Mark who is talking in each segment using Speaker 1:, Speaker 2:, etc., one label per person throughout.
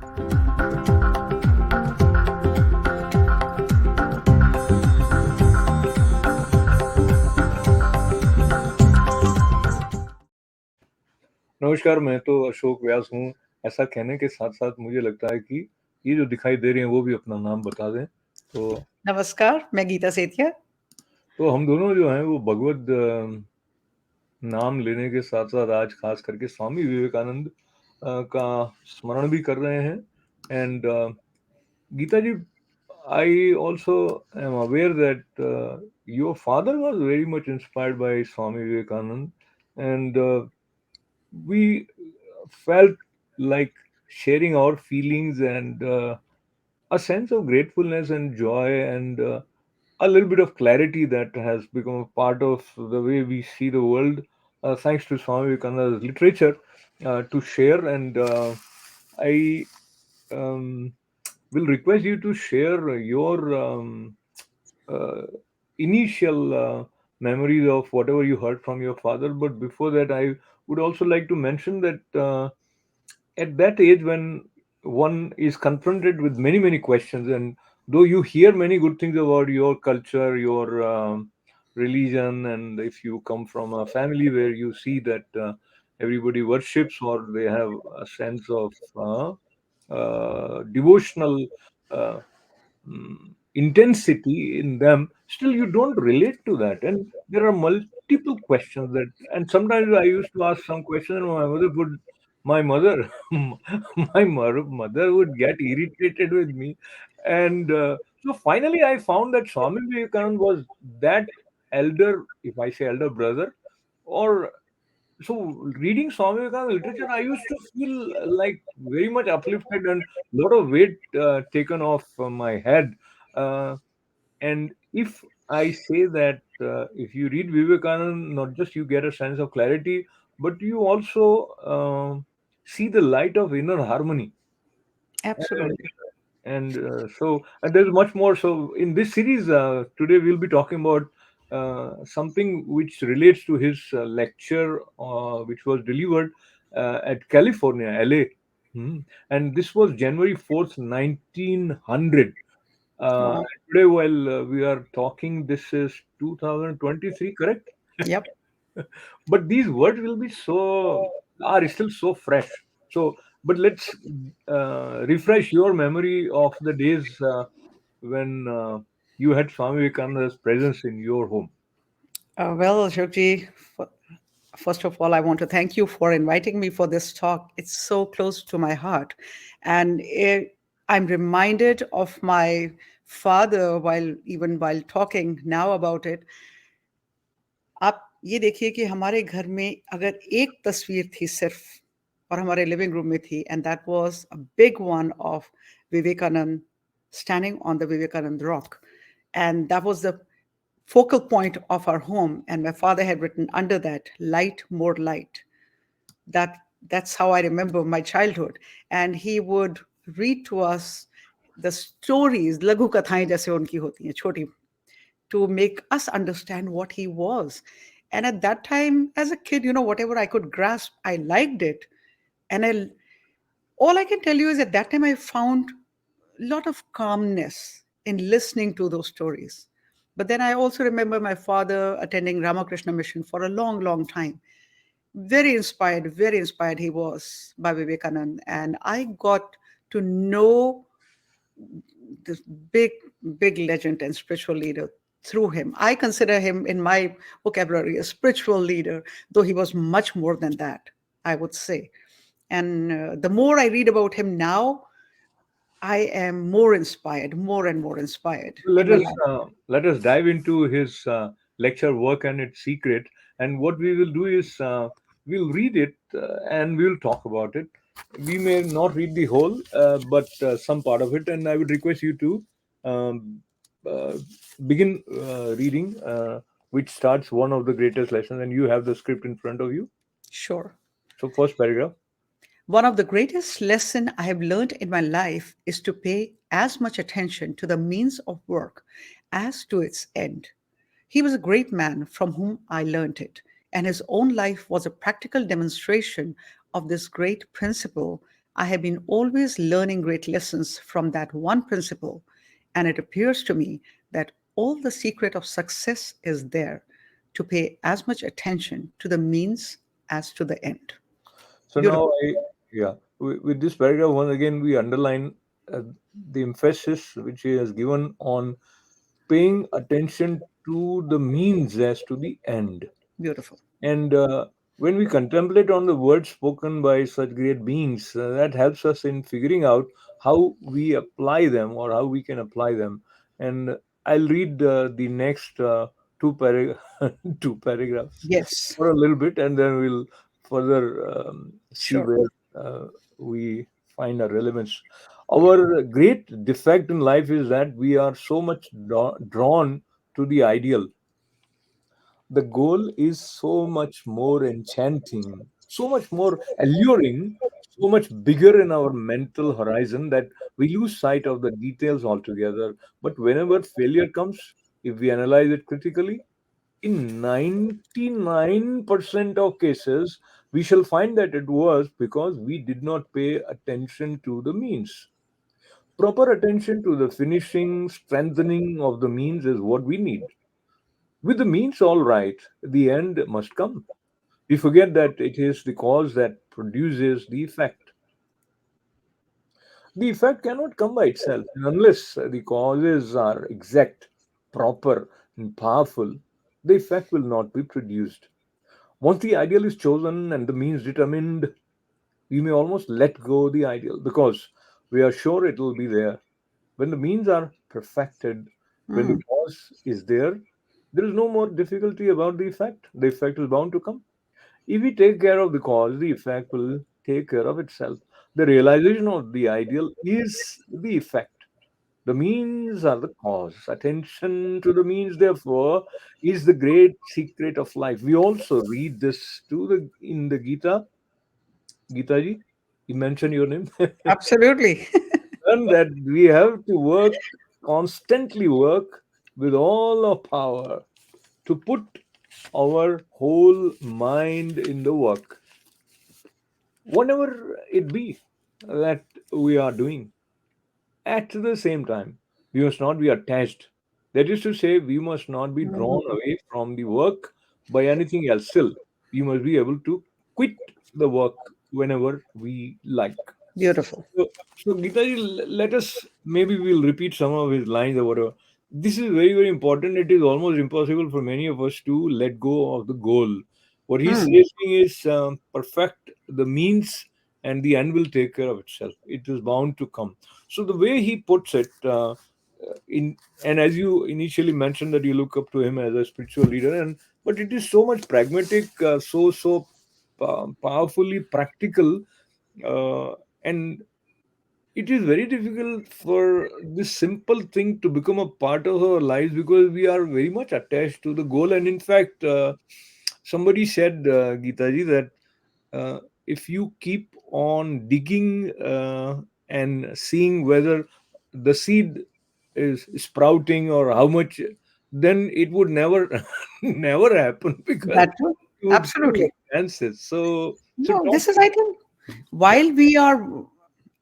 Speaker 1: नमस्कार, मैं तो अशोक व्यास हूँ। ऐसा कहने के साथ-साथ मुझे लगता है कि ये जो दिखाई दे रहे हैं, वो भी अपना नाम बता दें।
Speaker 2: नमस्कार, मैं गीता सेतिया।
Speaker 1: तो हम दोनों जो हैं, वो भगवद नाम लेने के साथ-साथ आज खास करके स्वामी विवेकानंद का स्मरण भी कर रहे हैं। And Gita ji, I also am aware that your father was very much inspired by Swami Vivekananda, and we felt like sharing our feelings and a sense of gratefulness and joy and a little bit of clarity that has become a part of the way we see the world, thanks to Swami Vivekananda's literature, to share. And I um, will request you to share your uh, initial memories of whatever you heard from your father. But before that, I would also like to mention that at that age, when one is confronted with many questions, and though you hear many good things about your culture, your religion, and if you come from a family where you see that everybody worships or they have a sense of devotional uh, intensity in them, still you don't relate to that, and there are multiple questions that, and sometimes I used to ask some question and my mother mother would get irritated with me. And so finally I found that Swami Vivekananda was that elder, if I say elder brother, or so reading Swami Vivekananda literature, I used to feel like very much uplifted and lot of weight taken off my head. Uh, and if I say that if you read Vivekananda, not just you get a sense of clarity, but you also see the light of inner harmony.
Speaker 2: Absolutely.
Speaker 1: And there's much more. So in this series, today we'll be talking about something which relates to his lecture, which was delivered at California, LA. And this was January 4th, 1900.
Speaker 2: Wow.
Speaker 1: Today, while we are talking, this is 2023, correct?
Speaker 2: Yep.
Speaker 1: But these words will be are still so fresh. So, but let's refresh your memory of the days when you had Swami Vivekananda's presence in your home.
Speaker 2: Well, Ashokji, first of all, I want to thank you for inviting me for this talk. It's so close to my heart. And I'm reminded of my father even while talking now about it. आप ये देखिए कि हमारे घर में अगर एक तस्वीर थी सिर्फ और हमारे लिविंग रूम में थी and that was a big one of Vivekananda standing on the Vivekanand rock. And that was the focal point of our home. And my father had written under that, light, more light. That's how I remember my childhood. And he would read to us the stories, लघु कथाएं जैसे उनकी होती हैं, छोटी, to make us understand what he was. And at that time, as a kid, whatever I could grasp, I liked it. And all I can tell you is at that time, I found a lot of calmness in listening to those stories. But then I also remember my father attending Ramakrishna Mission for a long, long time. Very inspired he was by Vivekanand. And I got to know this big legend and spiritual leader through him. I consider him in my vocabulary a spiritual leader, though he was much more than that, I would say. And the more I read about him now, I am more inspired, more and more inspired in my life.
Speaker 1: Let us dive into his lecture work and its secret. And what we will do is we'll read it and we'll talk about it. We may not read the whole, but some part of it. And I would request you to um, uh, begin reading, which starts one of the greatest lessons, and you have the script in front of you.
Speaker 2: Sure.
Speaker 1: So, first paragraph.
Speaker 2: One of the greatest lessons I have learned in my life is to pay as much attention to the means of work as to its end. He was a great man from whom I learned it, and his own life was a practical demonstration of this great principle I have been always learning great lessons from that one principle, and it appears to me that all the secret of success is there to pay as much attention to the means as to the end.
Speaker 1: So now
Speaker 2: Beautiful.
Speaker 1: yeah, with this paragraph, once again, we underline uh, the emphasis which he has given on paying attention to the means as to the end.
Speaker 2: Beautiful.
Speaker 1: And when we contemplate on the words spoken by such great beings, that helps us in figuring out how we apply them or how we can apply them. And I'll read the next two paragraphs
Speaker 2: Yes.
Speaker 1: for a little bit, and then we'll further see
Speaker 2: Sure.
Speaker 1: where we find our relevance. Our great defect in life is that we are so much drawn to the ideal. The goal is so much more enchanting, so much more alluring, so much bigger in our mental horizon that we lose sight of the details altogether. But whenever failure comes, if we analyze it critically, in 99% of cases, we shall find that it was because we did not pay attention to the means. Proper attention to the finishing, strengthening of the means is what we need. With the means all right, the end must come. We forget that it is the cause that produces the effect. The effect cannot come by itself unless the causes are exact, proper, and powerful. The effect will not be produced. Once the ideal is chosen and the means determined, we may almost let go the ideal because we are sure it will be there. When the means are perfected, when the
Speaker 2: Mm,
Speaker 1: cause is there is no more difficulty about the effect. The effect is bound to come. If we take care of the cause, the effect will take care of itself. The realization of the ideal is the effect. The means are the cause. Attention to the means, therefore, is the great secret of life. We also read this to the in the Gita. Gita ji, you mentioned your name.
Speaker 2: absolutely.
Speaker 1: Learn that we have to work, constantly work with all our power to put our whole mind in the work, whatever it be that we are doing. At the same time, we must not be attached. That is to say, we must not be drawn
Speaker 2: Mm,
Speaker 1: away from the work by anything else. Still, we must be able to quit the work whenever we like.
Speaker 2: beautiful.
Speaker 1: So Gitaji, let us maybe we'll repeat some of his lines or whatever. This is very, very important. It is almost impossible for many of us to let go of the goal. What he's
Speaker 2: Mm,
Speaker 1: saying is perfect the means, and the end will take care of itself. It is bound to come. So the way he puts it, in and as you initially mentioned that you look up to him as a spiritual leader, and but it is so much pragmatic, powerfully practical, and it is very difficult for this simple thing to become a part of our lives because we are very much attached to the goal. And in fact, somebody said, Gitaji, that if you keep on digging and seeing whether the seed is sprouting or how much, then it would never never happen because
Speaker 2: that too.
Speaker 1: you would give
Speaker 2: Absolutely.
Speaker 1: up chances. So
Speaker 2: No,
Speaker 1: talk.
Speaker 2: this is, I think,
Speaker 1: Yeah.
Speaker 2: while we are,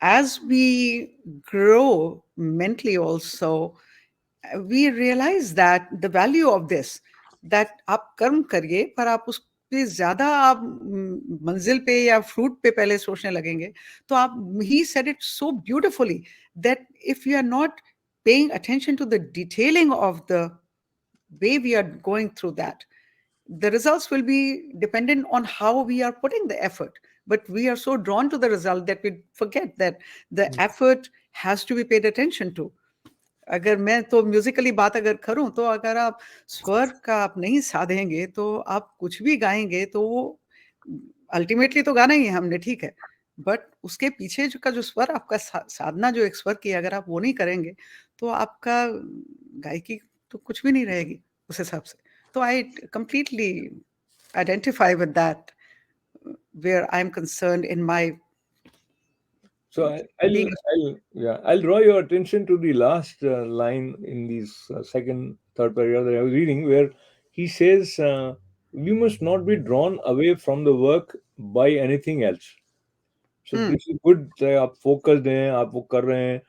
Speaker 2: as we grow mentally also, we realize that the value of this, that आप कर्म करिए पर आप उस पे ज्यादा आप मंजिल पे या फ्रूट पे पहले सोचने लगेंगे तो आप he said it so beautifully that if you are not paying attention to the detailing of the way we are going through that, the results will be dependent on how we are putting the effort. But we are so drawn to the result that we forget that the effort has to be paid attention to. अगर मैं तो Musically बात अगर करूं तो अगर आप स्वर का आप नहीं साधेंगे तो आप कुछ भी गाएंगे तो वो अल्टीमेटली तो गाना ही है हमने, ठीक है, बट उसके पीछे जो का जो स्वर आपका साधना जो एक स्वर की अगर आप वो नहीं करेंगे तो आपका गायकी तो कुछ भी नहीं रहेगी उस हिसाब से. तो I completely identify with that where I am concerned in my
Speaker 1: So
Speaker 2: being.
Speaker 1: I'll draw your attention to the last line in this second third paragraph that I was reading, where he says, "We must not be drawn away from the work by anything else." So
Speaker 2: Hmm.
Speaker 1: This is good, आप focused हैं, आप वो कर रहे हैं,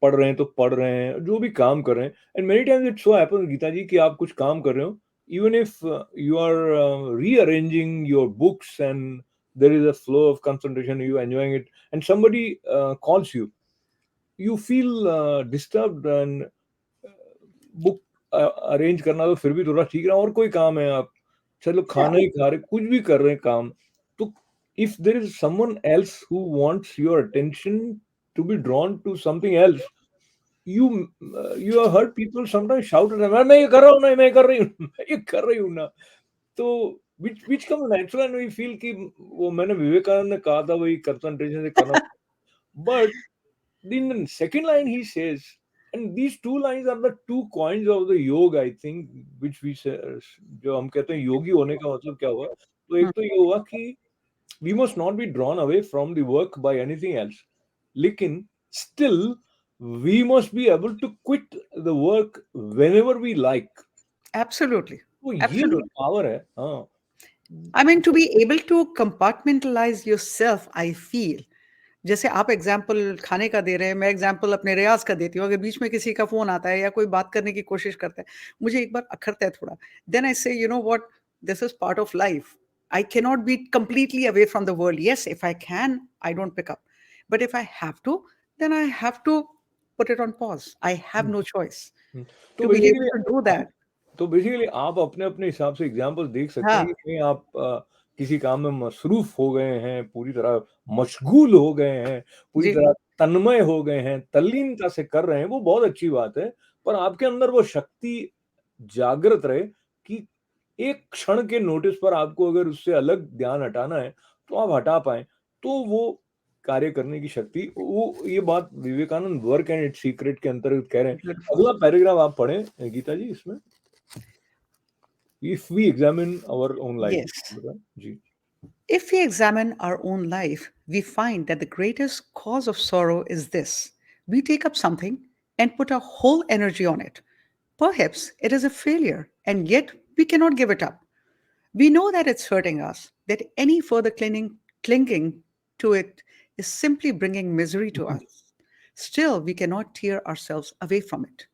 Speaker 1: पढ़ रहे हैं तो पढ़ रहे हैं, जो भी काम कर रहे हैं। And many times it so happen Gita ji कि आप कुछ काम कर रहे हो, even if you are rearranging your books and there is a flow of concentration, you enjoying it, and somebody calls you, you feel disturbed, and book arrange करना तो फिर भी थोड़ा ठीक रहा, और कोई काम है, आप चलो
Speaker 2: Yeah.
Speaker 1: खाना ही खा रहे, कुछ भी कर रहे हैं काम, तो if there is someone else who wants your attention to be drawn to something else, you you have heard people sometimes shout at them, मैं ये कर रहा हूँ ना, मैं ये कर रही हूँ मैं ये कर रही हूँ ना, तो which comes natural, and we feel कि वो मैंने विवेकानंद ने कहा था वही कंसंट्रेशन से करना, but in the second line he says, and these two lines are the two coins of the yoga, I think, which we say, जो हम कहते हैं योगी होने का मतलब क्या हुआ, तो
Speaker 2: Hmm.
Speaker 1: एक तो ये हुआ कि we must not be drawn away from the work by anything else, लेकिन still we must be able to quit the work whenever we like,
Speaker 2: Absolutely.
Speaker 1: तो ये जो
Speaker 2: Absolutely.
Speaker 1: पावर है, हाँ,
Speaker 2: I mean, to be able to compartmentalize yourself, I feel. जैसे आप example खाने का दे रहे हैं, मैं एग्जाम्पल अपने रियाज का देती हूँ। अगर बीच में किसी का फ़ोन आता है या कोई बात करने की कोशिश करता है, मुझे एक बार अखरता है थोड़ा। Then I say, you know what, this is part of life. I can not be completely away from the world. Yes, if I can, I don't pick up. But if I have to, then I have to put it on pause. I have no choice
Speaker 1: hmm, तो
Speaker 2: to be able
Speaker 1: basically
Speaker 2: to do that.
Speaker 1: तो basically आप अपने-अपने हिसाब से example देख सकते हैं
Speaker 2: हाँ,
Speaker 1: कि कहीं आप किसी काम में मसरूफ़ हो गए हैं, पूरी तरह मशगूल हो गए हैं, पूरी
Speaker 2: जी,
Speaker 1: तरह तन्मय हो गए हैं, तल्लीनता से कर रहे हैं, वो बहुत अच्छी बात है। पर आपके अंदर वो शक्ति जागृत रहे कि एक क्षण के नोटिस पर आपको अगर उससे अलग ध्यान हटाना है, तो आप हटा पाएँ। तो वो कार्य करने की शक्ति, वो ये बात Vivekananda work and its secret के अंतर्गत कह रहे हैं।
Speaker 2: ब्यूटीफुल।
Speaker 1: अगला पैराग्राफ आप पढ़ें गीता जी इसमें। If we examine our own life,
Speaker 2: yes.
Speaker 1: जी,
Speaker 2: If we examine our own life, we find that the greatest cause of sorrow is this: we take up something and put our whole energy on it. Perhaps it is a failure, and yet we cannot give it up. We know that it's hurting us, that any further clinging to it is simply bringing misery to us. Still, we cannot tear ourselves away from it.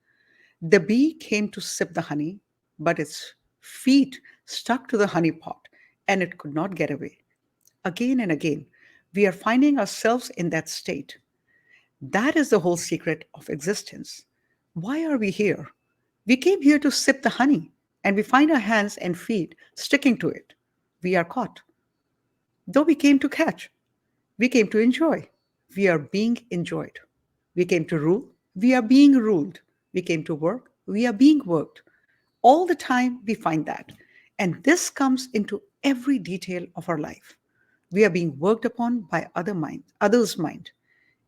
Speaker 2: The bee came to sip the honey, but its feet stuck to the honey pot and it could not get away. Again and again, we are finding ourselves in that state. That is the whole secret of existence. Why are we here? We came here to sip the honey, and we find our hands and feet sticking to it. We are caught. Though we came to catch, we came to enjoy. We are being enjoyed. We came to rule. We are being ruled. We came to work. We are being worked. All the time we find that. And this comes into every detail of our life. We are being worked upon by others' mind,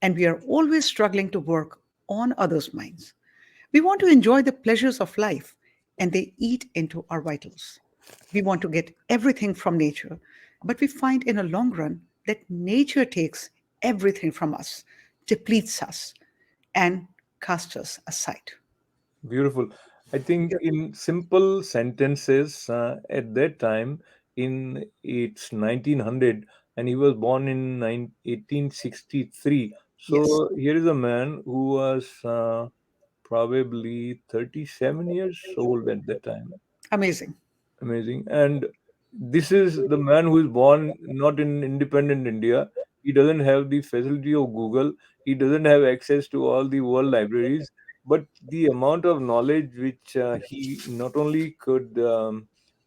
Speaker 2: and we are always struggling to work on others' minds. We want to enjoy the pleasures of life, and they eat into our vitals. We want to get everything from nature, but we find in a long run that nature takes everything from us, depletes us, and casts us aside.
Speaker 1: beautiful. I think in simple sentences, at that time, in it's 1900, and he was born in 1863.
Speaker 2: Yes,
Speaker 1: So here is a man who was probably 37 years old at that time.
Speaker 2: amazing.
Speaker 1: Amazing. And this is the man who is born not in independent India. He doesn't have the facility of Google. He doesn't have access to all the world libraries. But the amount of knowledge which he not only could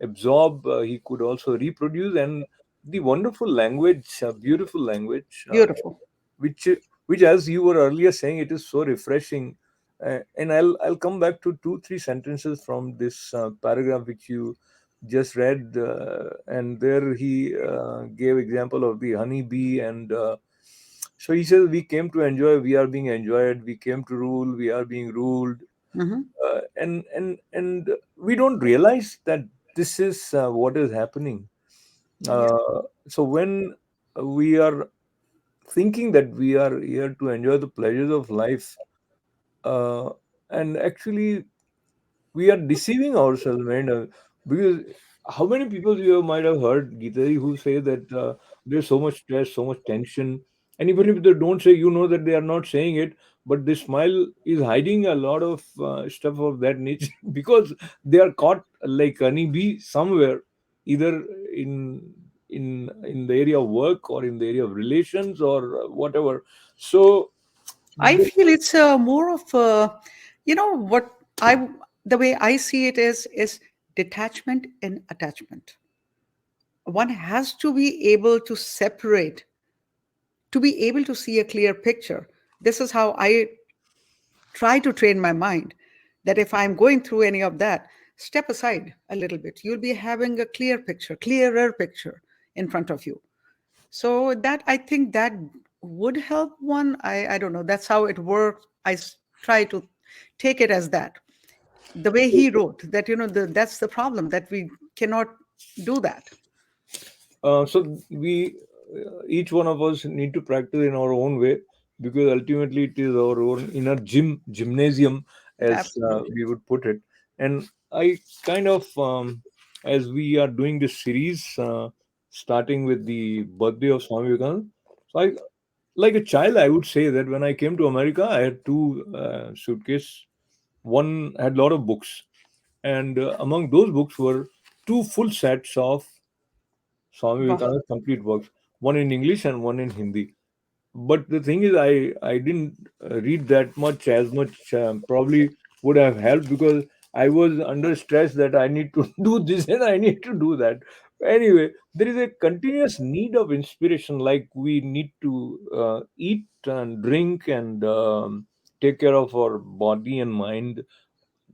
Speaker 1: absorb, he could also reproduce, and the wonderful language, beautiful language,
Speaker 2: Beautiful.
Speaker 1: which which as you were earlier saying, it is so refreshing. And I'll come back to two three sentences from this paragraph which you just read, and there he gave example of the honey bee, and so he says, we came to enjoy, we are being enjoyed, we came to rule, we are being ruled,
Speaker 2: Mhm.
Speaker 1: and we don't realize that this is what is happening.
Speaker 2: Yeah,
Speaker 1: So when we are thinking that we are here to enjoy the pleasures of life, uh, and actually we are deceiving ourselves, man, because how many people you might have heard, Gita, who say that there's so much stress, so much tension, And even if they don't say, you know that they are not saying it, but the smile is hiding a lot of stuff of that nature because they are caught like honeybee somewhere, either in in the area of work or in the area of relations or whatever. So
Speaker 2: I
Speaker 1: the,
Speaker 2: feel it's more of what I the way I see it is detachment and attachment. One has to be able to separate, to be able to see a clear picture. This is how I try to train my mind, that if I'm going through any of that, step aside a little bit. You'll be having a clear picture, clearer picture in front of you. So that, I think that would help one. I don't know. That's how it works. Try to take it as that. The way he wrote that, that's the problem, that we cannot do that.
Speaker 1: so we each one of us need to practice in our own way, because ultimately it is our own inner gymnasium, as
Speaker 2: Absolutely.
Speaker 1: we would put it. And I kind of as we are doing this series, starting with the birthday of Swami Vivekananda, so I, like a child, I would say that when I came to America, I had two suitcases. One had a lot of books, and among those books were two full sets of Swami
Speaker 2: Wow.
Speaker 1: Vivekananda's complete works, one in English and one in Hindi. But the thing is, I didn't read that much, as much probably would have helped, because I was under stress that I need to do this and I need to do that. Anyway, there is a continuous need of inspiration, like we need to eat and drink and take care of our body and mind,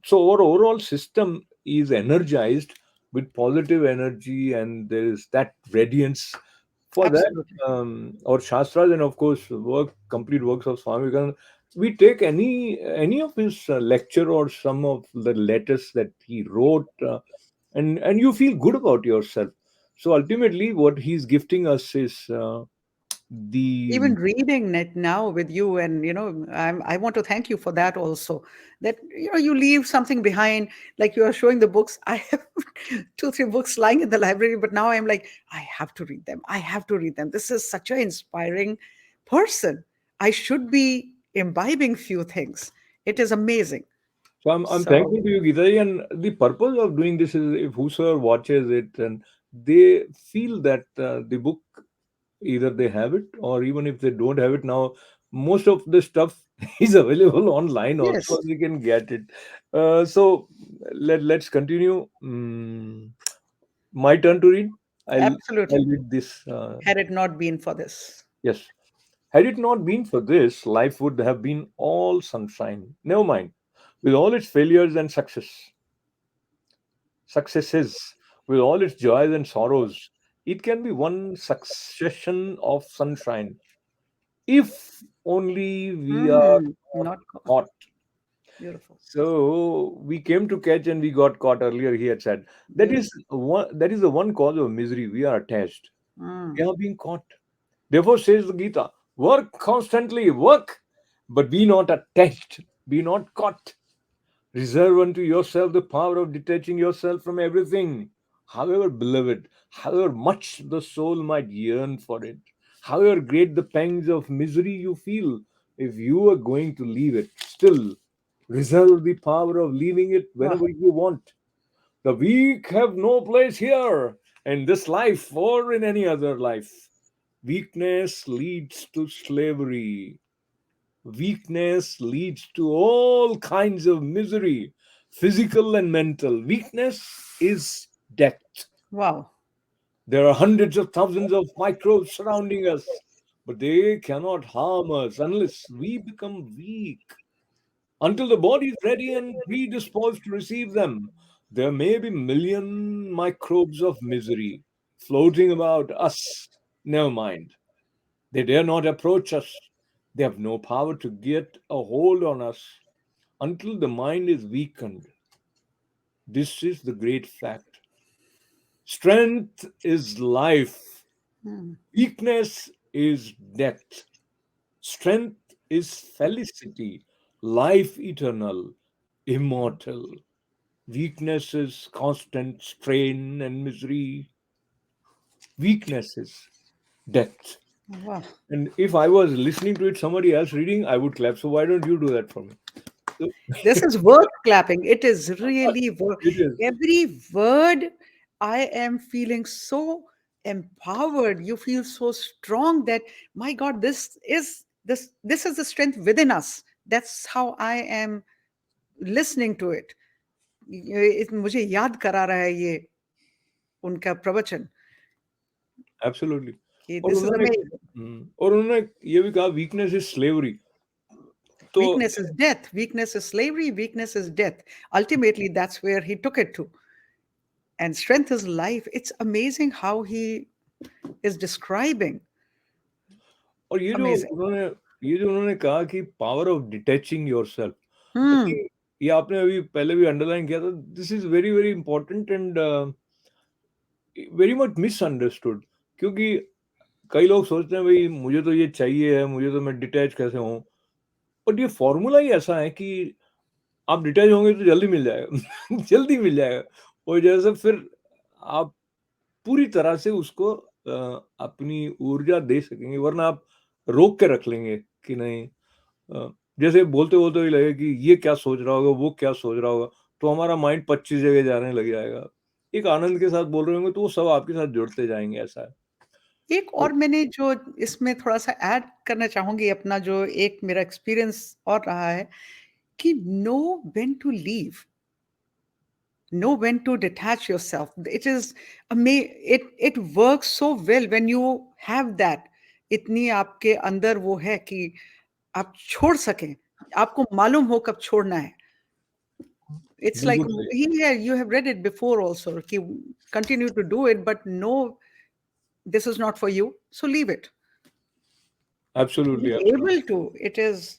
Speaker 1: so our overall system is energized with positive energy, and there is that radiance. For that,
Speaker 2: Absolutely.
Speaker 1: our shastras and of course complete works of Swami Vivekananda, we take any of his lecture or some of the letters that he wrote, and you feel good about yourself. So ultimately what he's gifting us is the
Speaker 2: Even reading it now with you, and I want to thank you for that also, that you leave something behind, like you are showing the books. I have two three books lying in the library, but now I'm like, I have to read them, I have to read them. This is such an inspiring person. I should be imbibing few things. It is amazing.
Speaker 1: So I'm
Speaker 2: So
Speaker 1: thankful to you, Gita, and the purpose of doing this is if whosoever watches it and they feel that the book, either they have it or even if they don't have it now, most of the stuff is available online
Speaker 2: yes,
Speaker 1: also. You can get it. So let's continue. My turn to read. I'll
Speaker 2: absolutely.
Speaker 1: read this.
Speaker 2: Had it not been for this.
Speaker 1: Yes. Had it not been for this, life would have been all sunshine. Never mind, with all its failures and successes, with all its joys and sorrows, it can be one succession of sunshine, if only we are not
Speaker 2: Not
Speaker 1: caught.
Speaker 2: beautiful.
Speaker 1: So we came to catch and we got caught earlier, he had said.
Speaker 2: Beautiful.
Speaker 1: That is the one cause of misery. We are attached. We
Speaker 2: Mm.
Speaker 1: are being caught. Therefore says the Gita, work constantly, work, but be not attached, be not caught. Reserve unto yourself the power of detaching yourself from everything. However beloved, however much the soul might yearn for it, however great the pangs of misery you feel, if you are going to leave it, still reserve the power of leaving it
Speaker 2: Wow.
Speaker 1: whenever you want. The weak have no place here, in this life or in any other life. Weakness leads to slavery. Weakness leads to all kinds of misery, physical and mental. Weakness is death.
Speaker 2: Wow.
Speaker 1: There are hundreds of thousands of microbes surrounding us, but they cannot harm us unless we become weak. Until the body is ready and predisposed to receive them, there may be million microbes of misery floating about us. Never mind. They dare not approach us. They have no power to get a hold on us until the mind is weakened. This is the great fact. Strength is life,
Speaker 2: Mm.
Speaker 1: weakness is death. Strength is felicity, life eternal, immortal. Weakness is constant strain and misery. Weakness is death.
Speaker 2: Wow.
Speaker 1: And if I was listening to it, somebody else reading, I would clap. So why don't you do that for me? So,
Speaker 2: This is worth clapping. It is really worth
Speaker 1: it is
Speaker 2: every word. I am feeling so empowered. You feel so strong that my God, this is the strength within us. That's how I am listening to it. मुझे याद करा रहा है ये उनका प्रवचन
Speaker 1: absolutely.
Speaker 2: कि
Speaker 1: और
Speaker 2: दिस इज
Speaker 1: उन्होंने
Speaker 2: अमेजिंग.
Speaker 1: और उन्होंने ये भी कहा वीकनेस इज स्लेवरी. तो
Speaker 2: Weakness is death. Weakness is slavery. Weakness is death. Ultimately, that's where he took it to. And strength is life. It's amazing how he is describing.
Speaker 1: और
Speaker 2: Amazing.
Speaker 1: ये जो उन्होंने कहा कि power of detaching yourself, I
Speaker 2: Hmm.
Speaker 1: Think ये आपने अभी पहले भी अंडरलाइन किया था. This is very very important and very much misunderstood. क्योंकि कई लोग सोचते हैं भाई मुझे तो ये चाहिए है, मुझे तो मैं डिटैच कैसे हूँ. बट ये फॉर्मूला ही ऐसा है कि आप डिटैच होंगे तो जल्दी मिल जाएगा. जल्दी मिल जाएगा. और जैसे फिर आप पूरी तरह से उसको अपनी ऊर्जा दे सकेंगे, वरना आप रोक के रख लेंगे कि नहीं. जैसे बोलते बोलते ही लगे कि ये क्या सोच रहा होगा, वो क्या सोच रहा होगा, तो हमारा माइंड 25 जगह जाने लग जाएगा. एक आनंद के साथ बोल रहे होंगे तो वो सब आपके साथ जुड़ते जाएंगे. ऐसा है.
Speaker 2: एक
Speaker 1: तो
Speaker 2: और मैंने जो इसमें थोड़ा सा ऐड करना चाहूंगी अपना जो एक मेरा एक्सपीरियंस और रहा है कि know when to leave, know when to detach yourself. It is it works so well when you have that. इतनी आपके अंदर वो है कि आप छोड़ सकें, आपको मालूम हो कब छोड़ना है. It's like
Speaker 1: बिल्कुल सही.
Speaker 2: yeah, you have read it before also कि continue to do it but no, this is not for you, so leave it.
Speaker 1: Absolutely,
Speaker 2: Being able
Speaker 1: absolutely.
Speaker 2: to, it is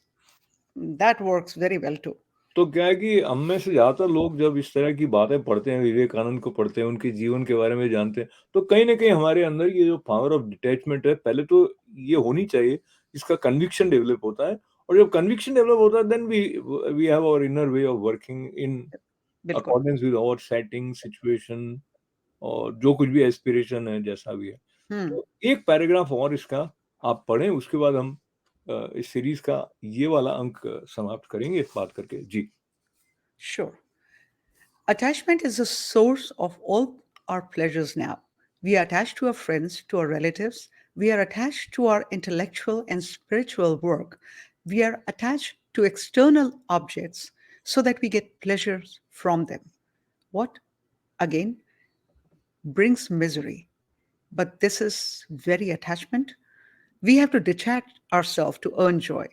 Speaker 2: that works very well too.
Speaker 1: तो क्या है कि हम में से ज्यादातर लोग जब इस तरह की बातें पढ़ते हैं, विवेकानंद को पढ़ते हैं, उनके जीवन के बारे में जानते हैं, तो कहीं ना कहीं हमारे अंदर ये जो पावर ऑफ डिटैचमेंट है, पहले तो ये होनी चाहिए. इसका कन्विक्शन डेवलप होता है. और जब कन्विक्शन डेवलप होता है, then we have our inner way of working in
Speaker 2: बिल्कुल.
Speaker 1: Accordance with our setting situation, और जो कुछ भी एस्पिरेशन है, जैसा भी है.
Speaker 2: Hmm.
Speaker 1: तो एक पैराग्राफ और इसका आप पढ़ें, उसके बाद हम इस सीरीज का ये वाला अंक समाप्त करेंगे इस बात करके. जी.
Speaker 2: Sure. Attachment is the source of all our pleasures now. We are attached to our friends, to our relatives. We are attached to our intellectual and spiritual work. We are attached to external objects so that we get pleasures from them. What, again, brings misery. But this is very attachment. We have to detach ourselves to earn joy.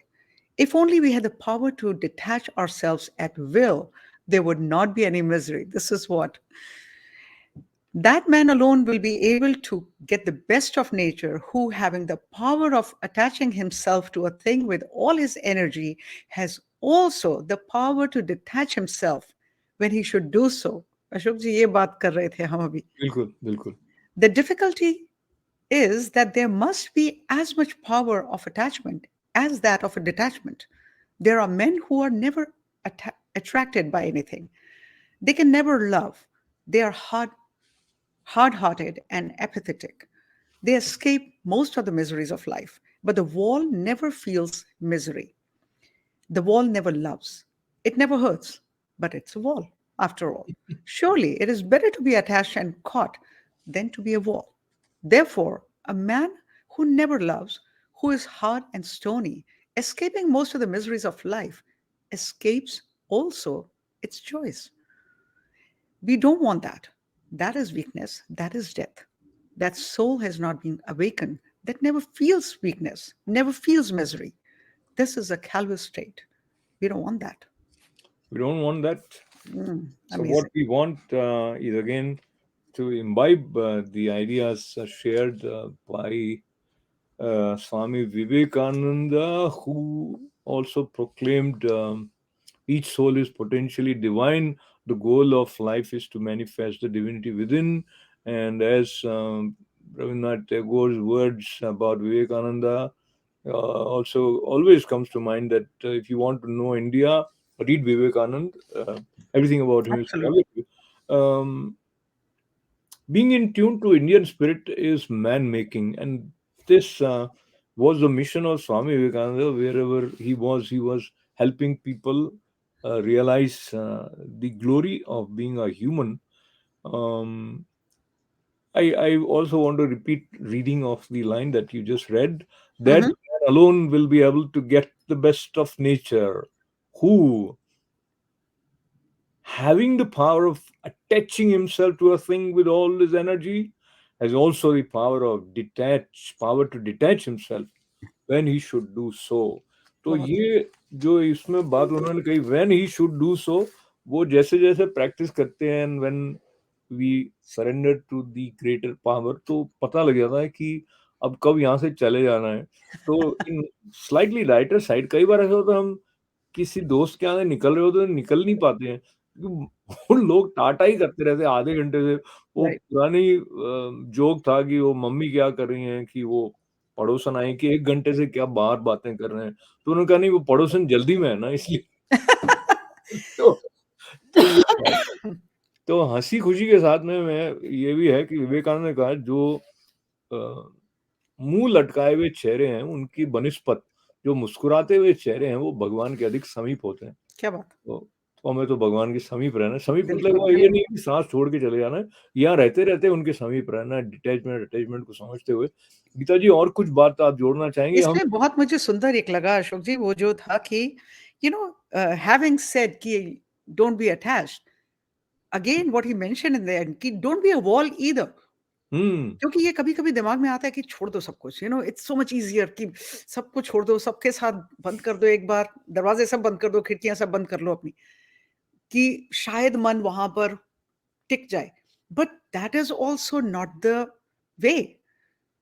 Speaker 2: If only we had the power to detach ourselves at will, there would not be any misery. This is what that man alone will be able to get the best of nature, who, having the power of attaching himself to a thing with all his energy, has also the power to detach himself when he should do so. Ashok जी ये बात कर रहे थे हम अभी.
Speaker 1: बिल्कुल, बिल्कुल.
Speaker 2: The difficulty is that there must be as much power of attachment as that of a detachment. There are men who are never attracted by anything. They can never love. They are hard-hearted and apathetic. They escape most of the miseries of life, but the wall never feels misery. The wall never loves. It never hurts, but it's a wall, after all. Surely it is better to be attached and caught than to be a wall. Therefore, a man who never loves, who is hard and stony, escaping most of the miseries of life, escapes also its joys. We don't want that. That is weakness. That is death. That soul has not been awakened. That never feels weakness, never feels misery. This is a calvus state. We don't want that.
Speaker 1: We don't want that. So what
Speaker 2: Amazing.
Speaker 1: we want is again to imbibe the ideas shared by Swami Vivekananda, who also proclaimed each soul is potentially divine. The goal of life is to manifest the divinity within. And as Rabindranath Tagore's words about Vivekananda also always comes to mind, that if you want to know India, read Vivekananda. Everything about him is
Speaker 2: Absolutely.
Speaker 1: relative. Being in tune to Indian spirit is man making, and this was the mission of Swami Vivekananda. Wherever he was helping people realize the glory of being a human. Um, I also want to repeat reading of the line that you just read, that
Speaker 2: Mhm.
Speaker 1: man alone will be able to get the best of nature, who, having the power of attaching himself to a thing with all his energy, has also the power to detach himself when he should do so. तो
Speaker 2: बहुत
Speaker 1: ये जो इसमें बात उन्होंने कही, when he should do so, वो जैसे जैसे प्रैक्टिस करते हैं, when we surrender to the greater power, तो पता लग जाता है कि अब कब यहाँ से चले जाना है. तो इन स्लाइटली राइटर साइड कई बार ऐसा होता है, हम किसी दोस्त के यहाँ निकल रहे होते हैं, निकल नहीं पाते हैं, क्योंकि वो लोग टाटा ही करते रहते हैं आधे घंटे से. वो
Speaker 2: राइट।
Speaker 1: पुरानी जोक था कि वो मम्मी क्या कर रही हैं, कि वो पड़ोसन आए कि 1 घंटे से क्या बाहर बातें कर रहे हैं, तो उन्होंने कहा नहीं, वो पड़ोसन जल्दी में है ना, इसलिए. तो तो ये बात है. तो हंसी खुशी के साथ में मैं ये भी है कि विवेकानंद ने कहा, जो अ, मुंह लटकाए हुए चेहरे हैं उनकी बनिस्पत जो मुस्कुराते हुए चेहरे हैं वो भगवान के अधिक समीप होते हैं.
Speaker 2: क्या बात!
Speaker 1: तो हमें तो भगवान के समीप रहना है. समीप मतलब
Speaker 2: बिल्कुल,
Speaker 1: वो ये
Speaker 2: बिल्कुल।
Speaker 1: नहीं कि सांस छोड़ के चले जाना है, यहाँ रहते रहते उनके समीप रहना है, डिटैचमेंट अटैचमेंट को समझते हुए. गीता जी, और कुछ बात आप जोड़ना चाहेंगे? हम.
Speaker 2: इसमें बहुत मुझे सुंदर एक लगा अशोक जी, वो जो था कि हैविंग सेड कि don't be attached, again what he mention in the end कि don't be a wall either.
Speaker 1: Hmm.
Speaker 2: क्योंकि ये कभी-कभी दिमाग में आता है कि छोड़ दो सब कुछ, इट्स सो मच ईज़ियर कि सब कुछ छोड़ दो, सबके साथ बंद कर दो एक बार, दरवाज़े सब बंद कर दो, खिड़कियाँ सब बंद कर लो अपनी, कि शायद मन वहाँ पर टिक जाए। But that is also not the way.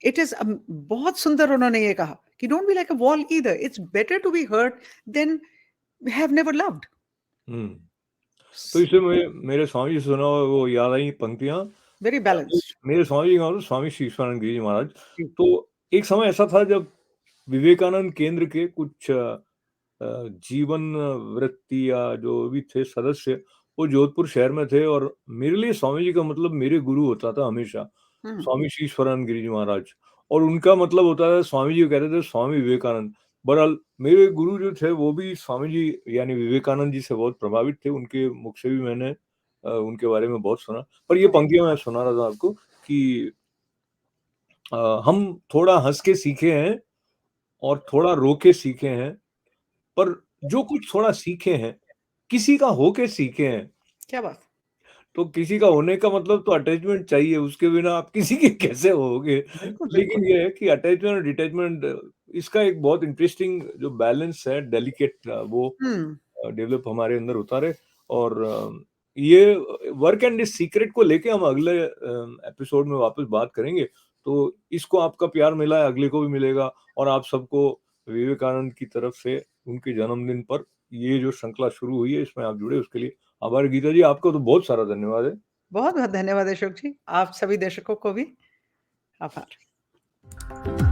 Speaker 2: It is बहुत सुंदर उन्होंने ये कहा कि don't be like a wall either, it's better to be hurt than have never loved.
Speaker 1: Hmm. तो इससे मेरे स्वामी जी से सुना हुआ वो याद आई पंक्तियां.
Speaker 2: Very balanced.
Speaker 1: मेरे स्वामी जी का नाम स्वामी शीर्षानंद गिरी जी महाराज. तो एक समय ऐसा था जब विवेकानंद केंद्र के कुछ जीवन वृत्ति या जो भी थे सदस्य, वो जोधपुर शहर में थे, और मेरे लिए स्वामी जी का मतलब मेरे गुरु होता था हमेशा,
Speaker 2: हुँ,
Speaker 1: स्वामी शीर्षानंद गिरी जी महाराज. और उनका मतलब होता था, स्वामी जी को कहते थे स्वामी विवेकानंद. बहरहाल मेरे गुरु जो थे वो भी स्वामी जी यानी विवेकानंद जी से बहुत प्रभावित थे. उनके मुख से भी मैंने उनके बारे में बहुत सुना. पर ये पंक्तियां मैं सुना रहा था आपको कि हम थोड़ा हंस के सीखे हैं और थोड़ा रो के सीखे हैं, पर जो कुछ थोड़ा सीखे हैं, किसी का होके सीखे हैं.
Speaker 2: क्या बात!
Speaker 1: तो किसी का होने का मतलब तो अटैचमेंट चाहिए, उसके बिना आप किसी के कैसे होगे?
Speaker 2: बिल्कुल, बिल्कुल।
Speaker 1: लेकिन ये है कि अटैचमेंट और डिटैचमेंट, इसका एक बहुत इंटरेस्टिंग जो बैलेंस है, डेलिकेट, वो
Speaker 2: हुँ,
Speaker 1: डेवलप हमारे अंदर होता रहे. और ये वर्क एंड इस सीक्रेट को लेके हम अगले एपिसोड में वापस बात करेंगे. तो इसको आपका प्यार मिला है, अगले को भी मिलेगा. और आप सबको विवेकानंद की तरफ से उनके जन्मदिन पर ये जो श्रृंखला शुरू हुई है, इसमें आप जुड़े, उसके लिए आभार. गीता जी, आपका तो बहुत सारा धन्यवाद है.
Speaker 2: बहुत-बहुत धन्यवाद अशोक जी। आप सभी दर्शकों को भी आभार।